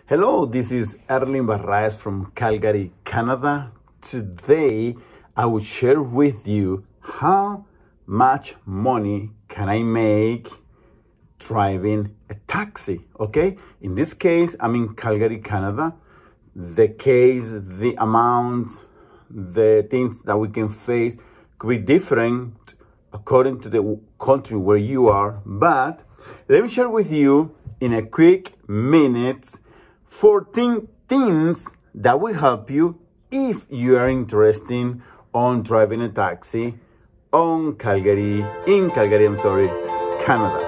Hello, this is Erling Barraez from Calgary, Canada. Today, I will share with you how much money can I make driving a taxi, okay? In this case, I'm in Calgary, Canada. The case, the amount, the things that we can face could be different according to the country where you are. But let me share with you in a quick minute 14 things that will help you if you are interested on driving a taxi in Calgary, Canada.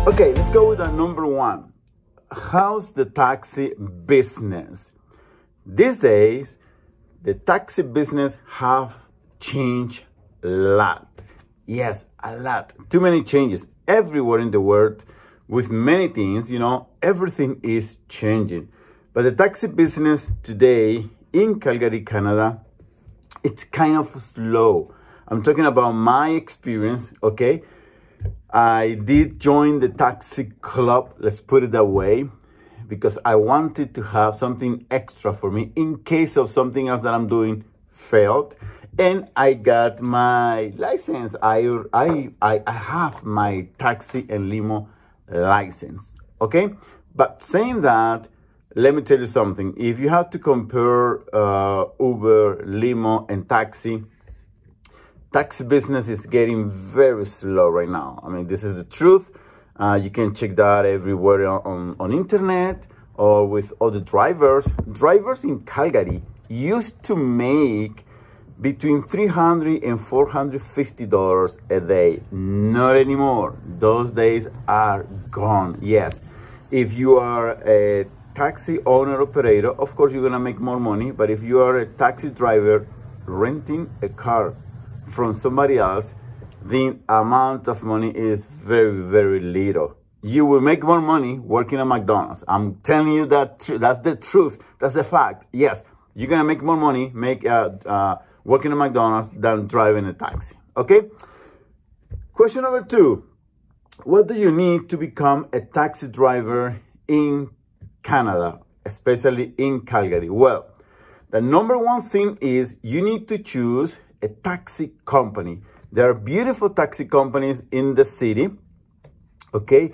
Okay, let's go with number one. How's the taxi business? These days, the taxi business have changed a lot. Yes, a lot. Too many changes everywhere in the world with many things, everything is changing. But the taxi business today in Calgary, Canada, it's kind of slow. I'm talking about my experience, okay? I did join the taxi club, let's put it that way, because I wanted to have something extra for me in case of something else that I'm doing failed. And I got my license. I have my taxi and limo license, okay? But saying that, let me tell you something. If you have to compare Uber, limo, and taxi business is getting very slow right now. I mean, this is the truth. You can check that everywhere on internet or with other drivers. Drivers in Calgary used to make between $300 and $450 a day. Not anymore. Those days are gone. Yes. If you are a taxi owner operator, of course you're gonna make more money. But if you are a taxi driver renting a car from somebody else, the amount of money is very, very little. You will make more money working at McDonald's. I'm telling you that that's the truth. That's the fact. Yes, you're gonna make more money working at McDonald's than driving a taxi. Okay? Question number two. What do you need to become a taxi driver in Canada, especially in Calgary? Well, the number one thing is you need to choose a taxi company. There are beautiful taxi companies in the city, okay?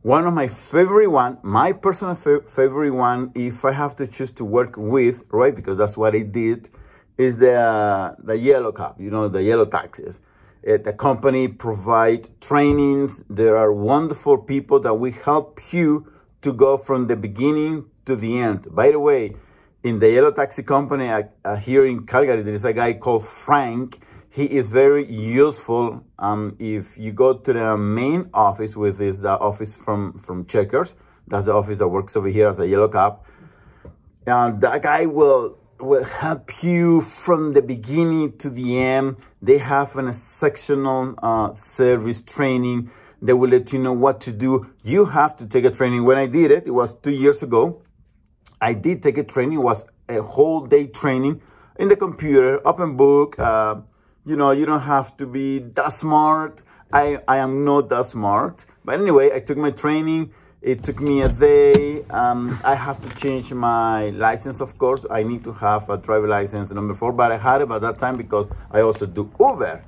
One of my favorite one, my personal favorite one, if I have to choose to work with, right, because that's what I did, is the yellow cab, the yellow taxis. The company provide trainings. There are wonderful people that will help you to go from the beginning to the end. By the way, in the yellow taxi company here in Calgary, there is a guy called Frank. He is very useful. If you go to the main office, which is the office from Checkers, that's the office that works over here as a yellow cab, and that guy will help you from the beginning to the end. They have an sectional service training. They will let you know what to do. You have to take a training. When I did it, it was 2 years ago. I did take a training. It was a whole day training in the computer, open book. You don't have to be that smart. I am not that smart. But anyway, I took my training. It took me a day. I have to change my license, of course. I need to have a driver license number 4, but I had it by that time because I also do Uber.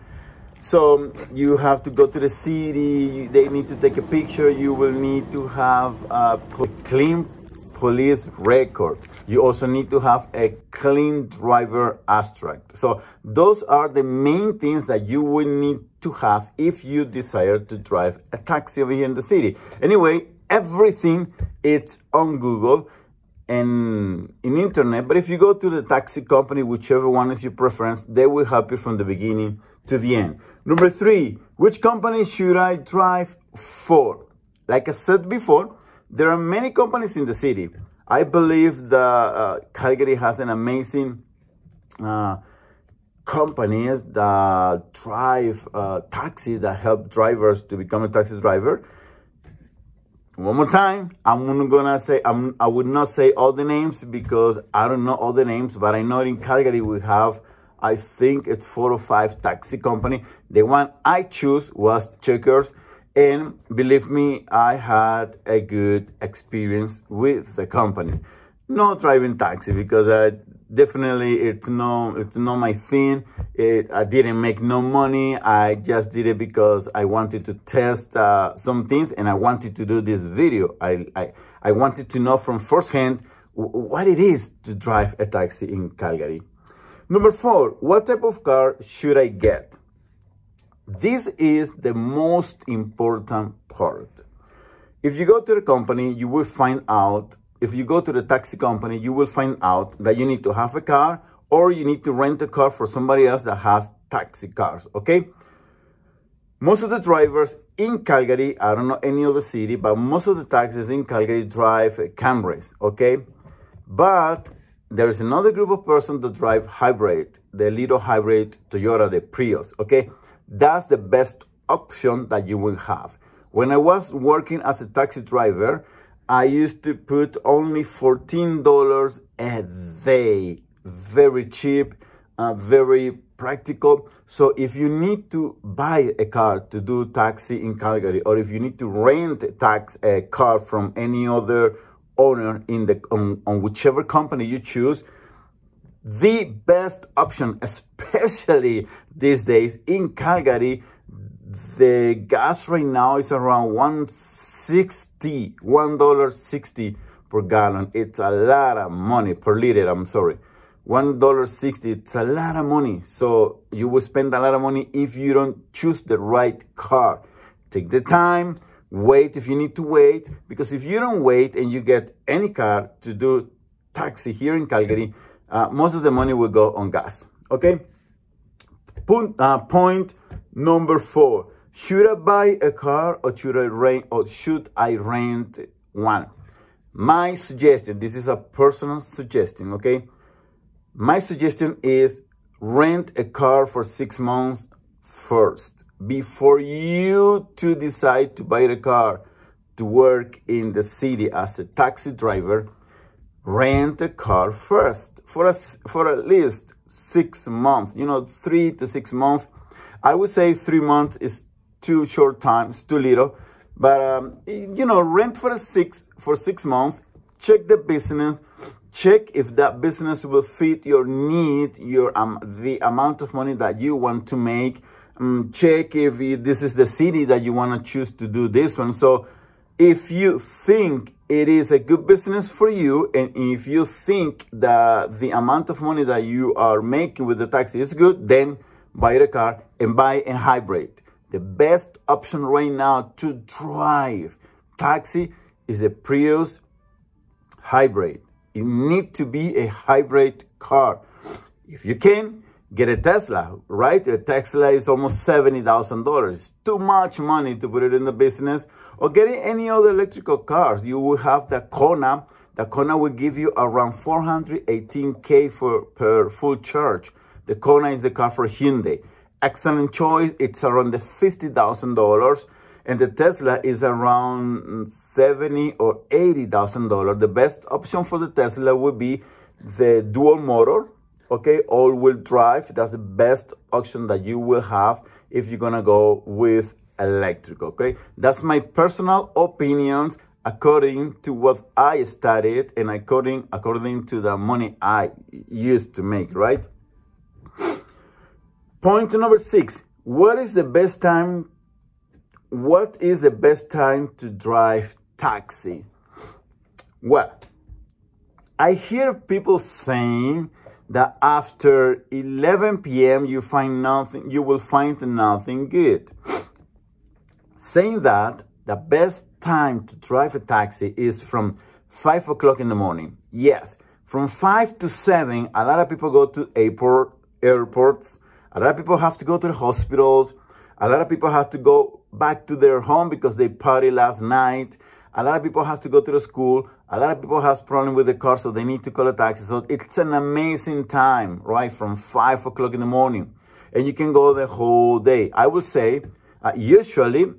So you have to go to the city. They need to take a picture. You will need to have a clean police record. You also need to have a clean driver abstract. So those are the main things that you will need to have if you desire to drive a taxi over here in the city. Anyway, everything it's on Google and in internet. But if you go to the taxi company, whichever one is your preference, they will help you from the beginning to the end. Number 3, which company should I drive for? Like I said before, there are many companies in the city. I believe the Calgary has an amazing companies that drive taxis, that help drivers to become a taxi driver. One more time, I would not say all the names because I don't know all the names, but I know in Calgary we have I think it's 4 or 5 taxi company. The one I choose was Checkers, and believe me, I had a good experience with the company. Not driving taxi because definitely it's not my thing. I didn't make no money. I just did it because I wanted to test some things, and I wanted to do this video. I wanted to know from firsthand what it is to drive a taxi in Calgary. Number 4, what type of car should I get? This is the most important part. If you go to the company, you will find out, if you go to the taxi company, you will find out that you need to have a car or you need to rent a car for somebody else that has taxi cars, okay? Most of the drivers in Calgary, I don't know any other city, but most of the taxis in Calgary drive Camrys, okay? But there is another group of persons that drive hybrid, the little hybrid Toyota, the Prius, okay? That's the best option that you will have. When I was working as a taxi driver, I used to put only $14 a day. Very cheap, very practical. So if you need to buy a car to do taxi in Calgary, or if you need to rent a car from any other owner in on whichever company you choose, the best option, especially these days in Calgary, the gas right now is around $1.60 per gallon. It's a lot of money per liter. I'm sorry, $1.60. It's a lot of money. So you will spend a lot of money if you don't choose the right car. Take the time. Wait if you need to wait, because if you don't wait and you get any car to do taxi here in Calgary, most of the money will go on gas, okay? Point number 4, should I buy a car or should I rent one? My suggestion, this is a personal suggestion, okay? My suggestion is rent a car for 6 months first, before you to decide to buy the car to work in the city as a taxi driver. Rent a car first for at least 6 months, 3 to 6 months. I would say 3 months is too short time, it's too little, but rent for 6 months. Check the business, check if that business will fit your need, the amount of money that you want to make. Check if this is the city that you want to choose to do this one. So if you think it is a good business for you, and if you think that the amount of money that you are making with the taxi is good, then buy the car and buy a hybrid. The best option right now to drive taxi is a Prius hybrid. You need to be a hybrid car. If you can, get a Tesla, right? A Tesla is almost $70,000. It's too much money to put it in the business. Or getting any other electrical cars. You will have the Kona. The Kona will give you around $418K per full charge. The Kona is the car for Hyundai. Excellent choice. It's around the $50,000. And the Tesla is around $70,000 or $80,000. The best option for the Tesla would be the dual motor. Okay, all-wheel drive. That's the best option that you will have if you're gonna go with electric. Okay, that's my personal opinions according to what I studied and according to the money I used to make. Right. Point number 6. What is the best time to drive taxi? Well, I hear people saying that after 11 p.m. you will find nothing good. Saying that the best time to drive a taxi is from 5 o'clock in the morning. Yes, from 5 to 7, a lot of people go to airports. A lot of people have to go to the hospitals. A lot of people have to go back to their home because they party last night. A lot of people have to go to the school. A lot of people have problem with the car, so they need to call a taxi. So it's an amazing time, right? From 5 o'clock in the morning. And you can go the whole day. I will say, usually,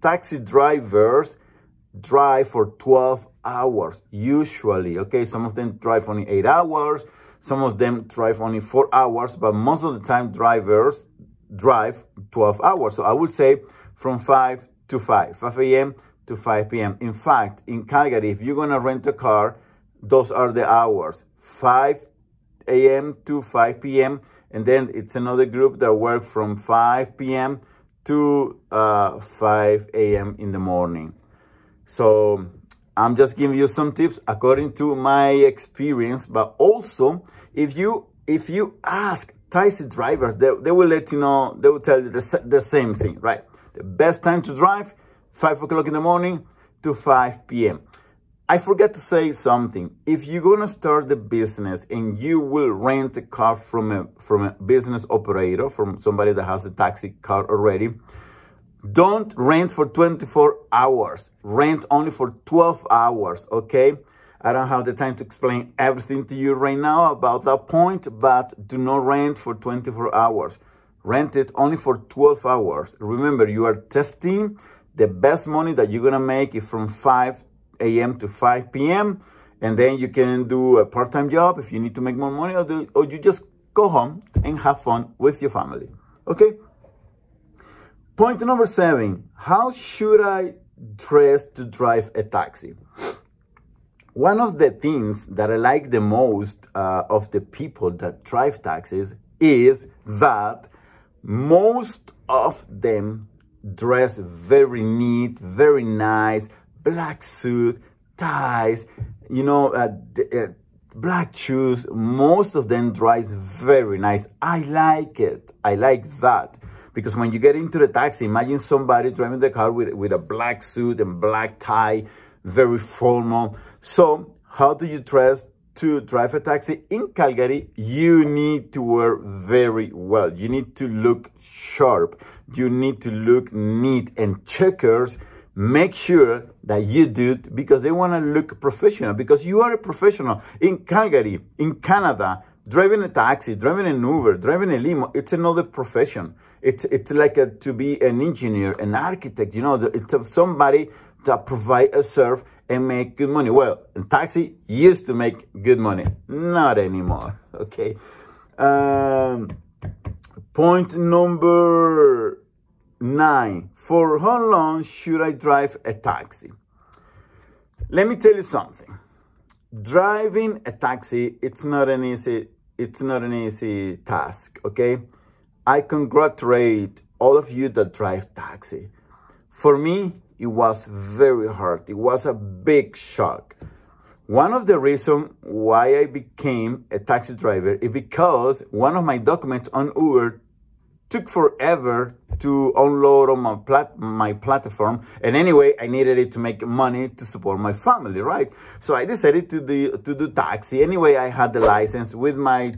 taxi drivers drive for 12 hours. Usually, okay? Some of them drive only 8 hours. Some of them drive only 4 hours, but most of the time drivers drive 12 hours. So I would say from 5 to 5 a.m. to 5 p.m. In fact, in Calgary, if you're going to rent a car, those are the hours, 5 a.m. to 5 p.m. And then it's another group that work from 5 p.m. to 5 a.m. in the morning. So I'm just giving you some tips according to my experience. But also, if you ask taxi drivers, they will let you know, they will tell you the same thing, right? The best time to drive, 5 o'clock in the morning to 5 p.m. I forgot to say something. If you're going to start the business and you will rent a car from a business operator, from somebody that has a taxi car already, don't rent for 24 hours. Rent only for 12 hours, okay? I don't have the time to explain everything to you right now about that point, but do not rent for 24 hours. Rent it only for 12 hours. Remember, you are testing. The best money that you're going to make is from 5 a.m. to 5 p.m. And then you can do a part-time job if you need to make more money, or you just go home and have fun with your family. Okay? Point number 7. How should I dress to drive a taxi? One of the things that I like the most of the people that drive taxis is that most of them dress very neat, very nice, black suit, ties, you know, black shoes. Most of them dress very nice. I like it. I like that. Because when you get into the taxi, imagine somebody driving the car with a black suit and black tie, very formal. So how do you dress to drive a taxi? In Calgary, you need to wear very well. You need to look sharp. You need to look neat, and checkers make sure that you do it because they want to look professional, because you are a professional. In Calgary, in Canada, driving a taxi, driving an Uber, driving a limo, it's another profession. It's like to be an engineer, an architect, you know, it's somebody that provide a service and make good money. Well, in taxi used to make good money, not anymore, okay? Point number 9, for how long should I drive a taxi? Let me tell you something. Driving a taxi, it's not an easy task, okay? I congratulate all of you that drive taxi. For me, it was very hard. It was a big shock. One of the reasons why I became a taxi driver is because one of my documents on Uber took forever to unload on my platform. And anyway, I needed it to make money to support my family, right? So I decided to do taxi. Anyway, I had the license. With my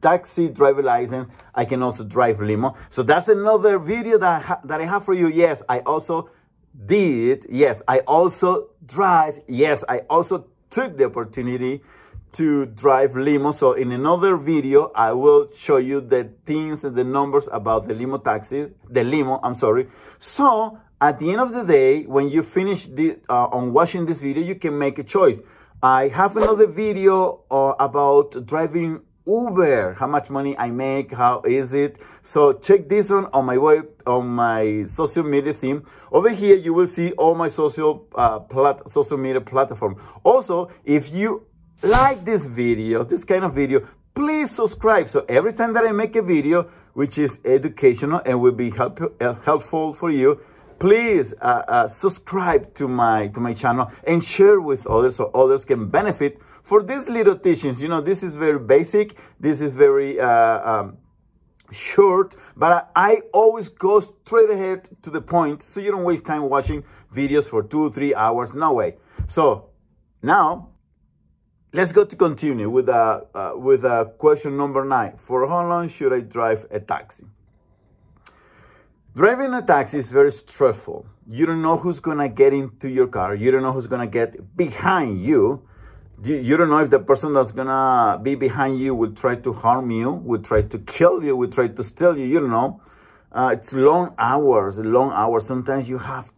taxi driver license, I can also drive limo. So that's another video that I have for you. Yes, I also did. Yes, I also drive. Yes, I also took the opportunity to drive limo. So in another video, I will show you the things and the numbers about the limo taxis, the limo, I'm sorry. So at the end of the day, when you finish on watching this video, you can make a choice. I have another video about driving Uber, how much money I make, how is it. So check this one on my web, on my social media theme. Over here, you will see all my social media platform. Also, if you like this video, this kind of video, please subscribe. So every time that I make a video, which is educational and will be helpful for you, please subscribe to my channel and share with others so others can benefit for these little teachings. You know, this is very basic. This is very short, but I always go straight ahead to the point so you don't waste time watching videos for 2 or 3 hours. No way. So now let's go to continue with question number 9. For how long should I drive a taxi? Driving a taxi is very stressful. You don't know who's going to get into your car. You don't know who's going to get behind you. You don't know if the person that's going to be behind you will try to harm you, will try to kill you, will try to steal you. You don't know. It's long hours. Sometimes you have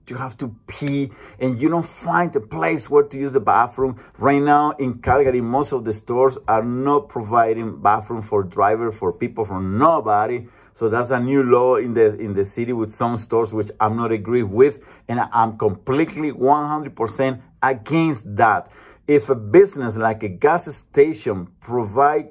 you have to pee and you don't find a place where to use the bathroom. Right now in Calgary, most of the stores are not providing bathroom for drivers, for people, for nobody. So that's a new law in the city with some stores, which I'm not agree with, and I'm completely 100% against that. If a business like a gas station provide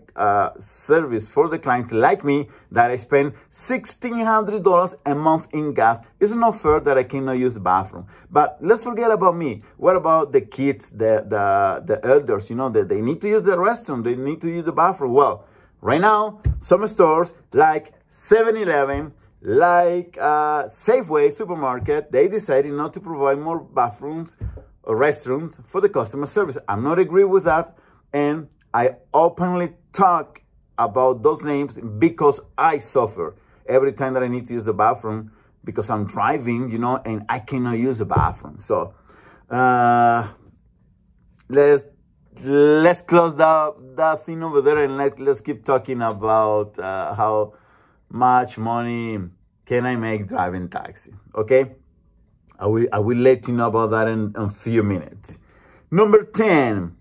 service for the clients like me, that I spend $1,600 a month in gas, it's not fair that I cannot use the bathroom. But let's forget about me. What about the kids, the elders? You know, they need to use the restroom, they need to use the bathroom. Well, right now, some stores like 7-Eleven, like Safeway supermarket, they decided not to provide more bathrooms or restrooms for the customer service. I'm not agree with that, and I openly talk about those names because I suffer every time that I need to use the bathroom because I'm driving, you know, and I cannot use the bathroom. So let's close that thing over there, and let's keep talking about how much money can I make driving taxi. Okay, I will let you know about that in a few minutes. Number 10,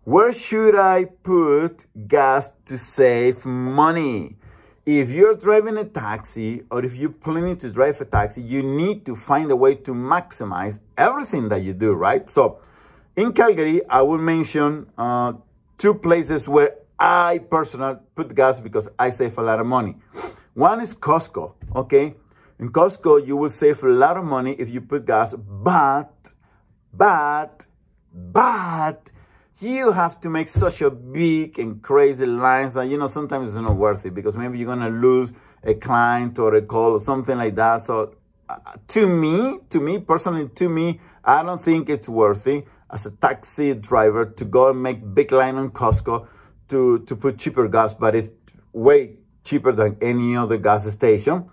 where should I put gas to save money? If you're driving a taxi, or if you're planning to drive a taxi, you need to find a way to maximize everything that you do, right? So in Calgary, I will mention 2 places where I personally put gas because I save a lot of money. One is Costco, okay? In Costco, you will save a lot of money if you put gas, but you have to make such a big and crazy lines that, you know, sometimes it's not worth it because maybe you're going to lose a client or a call or something like that. So to me, personally, I don't think it's worth it as a taxi driver to go and make big line on Costco to put cheaper gas, but it's way cheaper than any other gas station.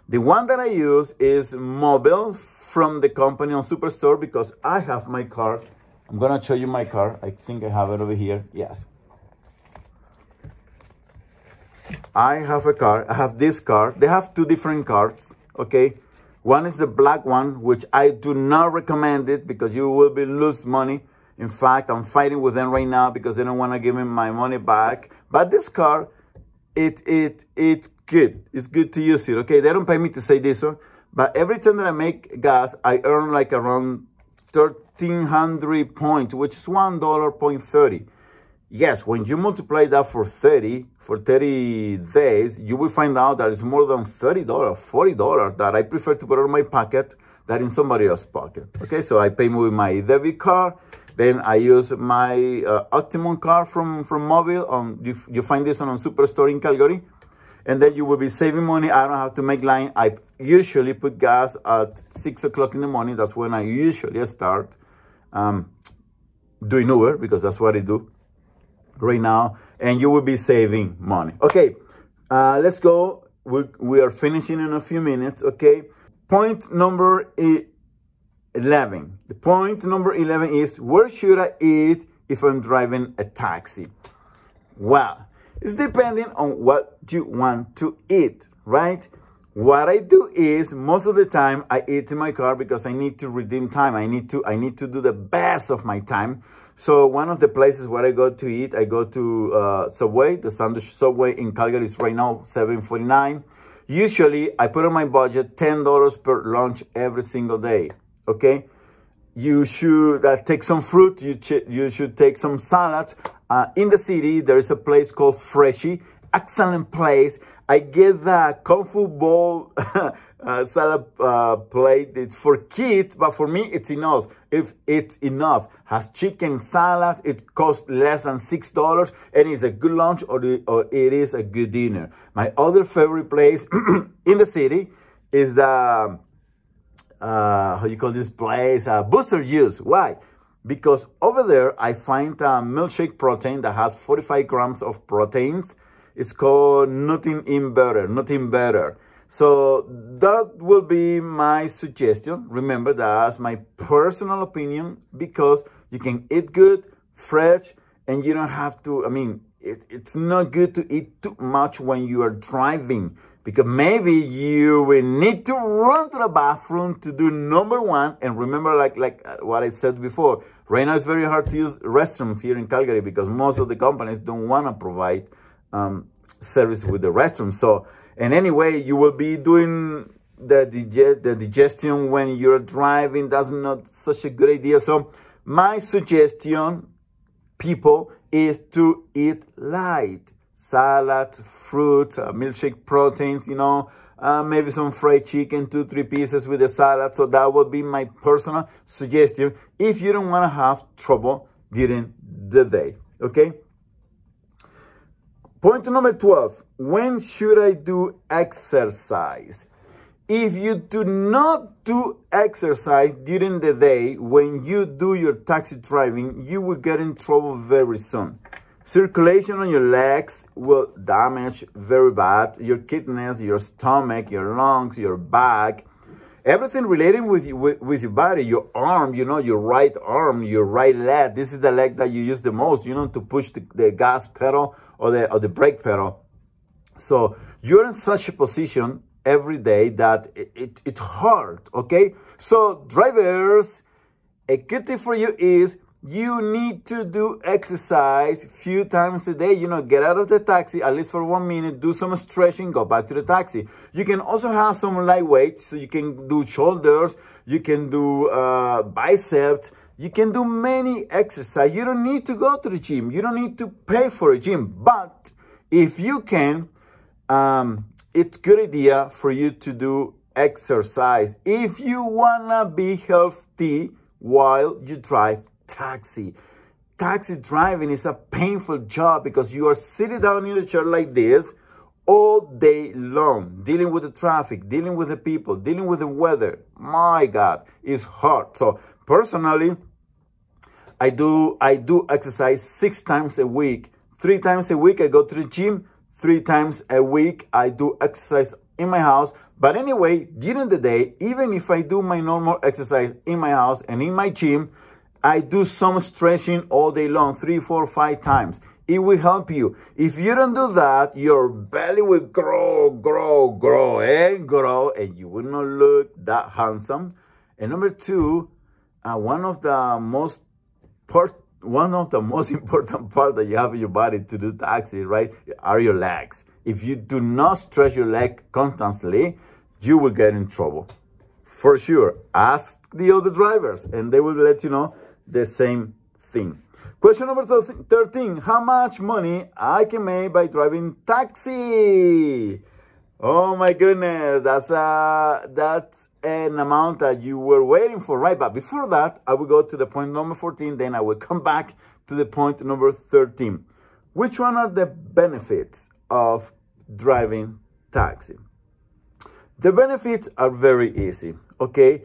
The one that I use is Mobile from the company on Superstore because I have my car. I'm going to show you my car. I think I have it over here. Yes. I have a car. I have this car. They have 2 different cars, okay? One is the black one, which I do not recommend it because you will be lose money. In fact, I'm fighting with them right now because they don't want to give me my money back. But this car, it's good. It's good to use it, okay? They don't pay me to say this one, but every time that I make gas, I earn like around 1,300 points, which is $1.30. Yes, when you multiply that for 30 days, you will find out that it's more than $30, $40 that I prefer to put in my pocket than in somebody else's pocket. Okay, so I pay with my debit card. Then I use my Optimum card from Mobile. You find this on Superstore in Calgary. And then you will be saving money. I don't have to make line. I usually put gas at 6 o'clock in the morning. That's when I usually start doing Uber because that's what I do right now. And you will be saving money. Okay, let's go. We are finishing in a few minutes, okay? Point number 11. The point number 11 is, where should I eat if I'm driving a taxi? Well, it's depending on what you want to eat, right? What I do is most of the time I eat in my car because I need to redeem time. I need to do the best of my time. So one of the places where I go to eat, I go to Subway. The sandwich Subway in Calgary is right now $7.49. Usually I put on my budget $10 per lunch every single day. Okay, you should take some fruit. You should take some salad. In the city, there is a place called Freshie. Excellent place. I get the Kung Fu Bowl salad plate. It's for kids, but for me, it's enough. If it's enough, has chicken salad. It costs less than $6, and it's a good lunch or it is a good dinner. My other favorite place in the city is the how you call this place? Booster Juice. Why? Because over there, I find a milkshake protein that has 45 grams of proteins. It's called Nothing Better. So that will be my suggestion. Remember, that's my personal opinion because you can eat good, fresh, and you don't have to, it's not good to eat too much when you are driving because maybe you will need to run to the bathroom to do number one. And remember, like what I said before, right now it's very hard to use restrooms here in Calgary because most of the companies don't want to provide service with the restroom. So, and anyway, you will be doing the digestion when you're driving. That's not such a good idea. So my suggestion, people, is to eat light. Salad, fruit, milkshake proteins, you know, maybe some fried chicken, 2-3 pieces with the salad. So that would be my personal suggestion if you don't want to have trouble during the day, okay? Point number 12, when should I do exercise? If you do not do exercise during the day, when you do your taxi driving, you will get in trouble very soon. Circulation on your legs will damage very bad. Your kidneys, your stomach, your lungs, your back, everything relating with your body, your arm, you know, your right arm, your right leg. This is the leg that you use the most, you know, to push the gas pedal or the brake pedal. So you're in such a position every day that it's hard, okay? So drivers, a good tip for you is you need to do exercise a few times a day. You know, get out of the taxi at least for 1 minute, do some stretching, go back to the taxi. You can also have some light weights, so you can do shoulders, you can do biceps, you can do many exercise. You don't need to go to the gym. You don't need to pay for a gym. But if you can, it's a good idea for you to do exercise if you wanna be healthy while you drive taxi. Taxi driving is a painful job because you are sitting down in the chair like this all day long, dealing with the traffic, dealing with the people, dealing with the weather. My God, it's hard. So personally, I do exercise 6 times a week. 3 times a week I go to the gym. 3 times a week I do exercise in my house. But anyway, during the day, even if I do my normal exercise in my house and in my gym, I do some stretching all day long, 3, 4, 5 times. It will help you. If you don't do that, your belly will grow, and you will not look that handsome. And number 2, one of the most important part that you have in your body to do taxi, right, are your legs. If you do not stretch your leg constantly, you will get in trouble. For sure. Ask the other drivers and they will let you know the same thing. Question number 13. How much money I can make by driving taxi? Oh my goodness, that's an amount that you were waiting for, right? But before that, I will go to the point number 14, then I will come back to the point number 13. Which one are the benefits of driving taxi? The benefits are very easy, okay?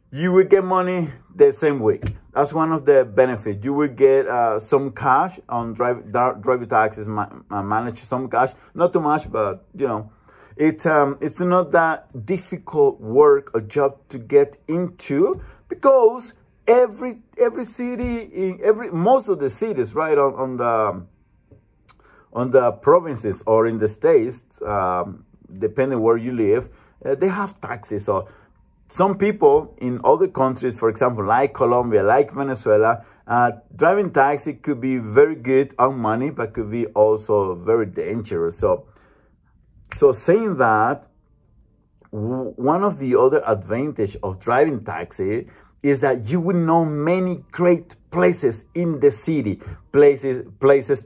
You will get money the same week. That's one of the benefits. You will get some cash on driving taxis, manage some cash. Not too much, but, you know, it's not that difficult work or job to get into because every city, most of the cities, right, on the provinces or in the states, depending where you live, they have taxis. So some people in other countries, for example, like Colombia, like Venezuela, driving taxi could be very good on money, but could be also very dangerous. So saying that, one of the other advantages of driving taxi is that you will know many great places in the city, places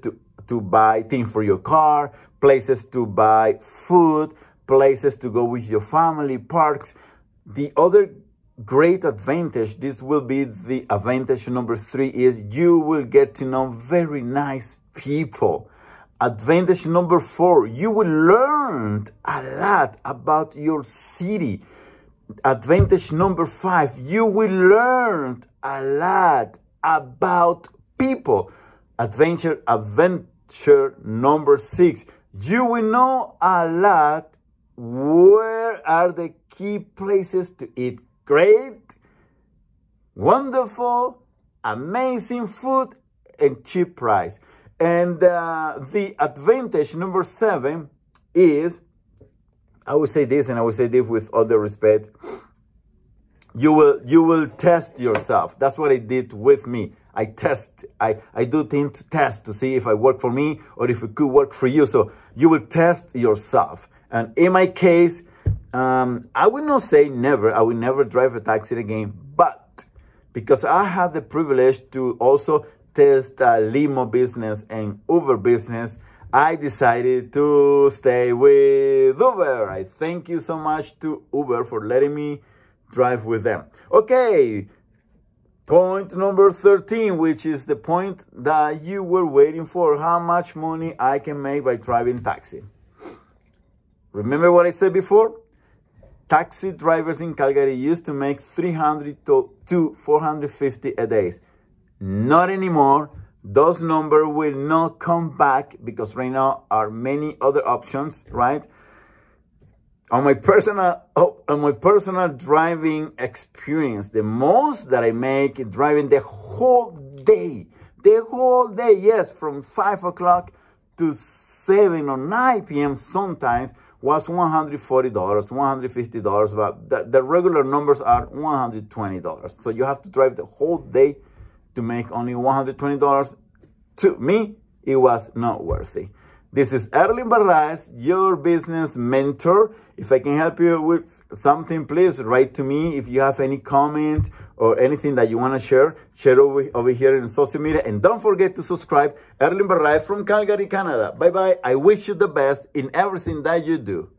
to buy things for your car, places to buy food, places to go with your family, parks. The other great advantage, this will be the advantage number 3, is you will get to know very nice people. Advantage number 4, you will learn a lot about your city. Advantage number 5, you will learn a lot about people. Adventure number 6, you will know a lot where are the key places to eat great, wonderful, amazing food and cheap price. And the advantage number 7 is I will say this, and I will say this with all the respect. You will test yourself. That's what I did with me. I do things to test to see if I work for me or if it could work for you. So you will test yourself. And in my case, I will not say never. I will never drive a taxi again. But because I had the privilege to also test LIMO business and Uber business, I decided to stay with Uber. I thank you so much to Uber for letting me drive with them. Okay, point number 13, which is the point that you were waiting for. How much money I can make by driving taxi. Remember what I said before? Taxi drivers in Calgary used to make $300 to $450 a day. Not anymore. Those numbers will not come back because right now are many other options, right? On my personal driving experience, the most that I make driving the whole day, yes, from 5 o'clock to 7 or 9 p.m. sometimes was $140, $150, but the regular numbers are $120. So you have to drive the whole day to make only $120. To me, it was not worthy. This is Erling Barraez, your business mentor. If I can help you with something, please write to me. If you have any comment or anything that you want to share over here in social media. And don't forget to subscribe. Erling Barraez from Calgary, Canada. Bye-bye. I wish you the best in everything that you do.